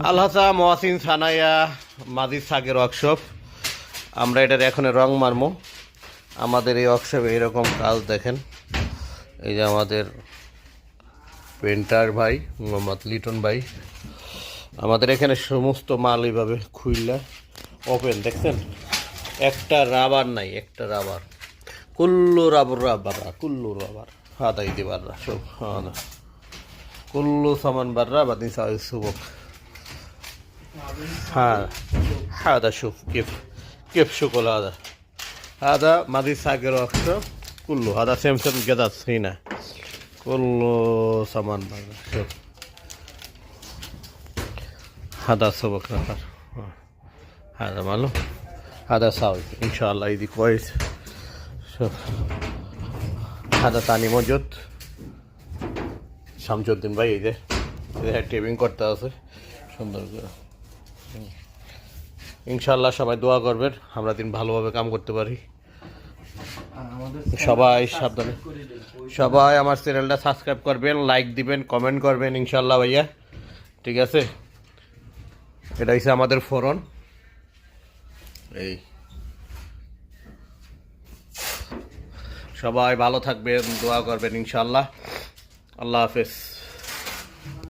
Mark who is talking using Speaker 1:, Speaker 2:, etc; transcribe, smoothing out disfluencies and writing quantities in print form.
Speaker 1: আলহাসা মহাসিন সানাইয়া মাজিদ সাগের workshop. আমরা এটার এখন রং মারমো। আমাদের এই ওয়ার্কশপে এরকম কাজ দেখেন। এই যে আমাদের পেন্টার ভাই মোহাম্মদ লিটন ভাই, আমাদের এখানে সমস্ত মাল এইভাবে খুললা ওপেন দেখছেন, একটা রাবার নাই, একটা রাবার, কুল্লু রাবার কুল্লু রাবার হাতাই দিবাররা সব হাদা কুল্লু সামান বাররা বাদিন সুবক। هذا شوف كيف شغل هذا ماضي ساقر أكثر كله. هذا سمسم قدس هنا كله سامان برا. شوف هذا سبك نفر، هذا ماله، هذا ساوي إن شاء الله يدي كويس. شوف هذا ثاني موجود শামসুদ্দিন ভাই। এই যে টেপিং করতে আছে সুন্দর করে। ইনশাল্লাহ সবাই দোয়া করবেন, আমরা দিন ভালোভাবে কাম করতে পারি। সবাই সাবধানে, সবাই আমার চ্যানেলটা সাবস্ক্রাইব করবেন, লাইক দিবেন, কমেন্ট করবেন ইনশাল্লাহ ভাইয়া, ঠিক আছে? এটা হচ্ছে আমাদের ফোরন। এই সবাই ভালো থাকবেন, দোয়া করবেন ইনশাল্লাহ। আল্লাহ হাফেজ।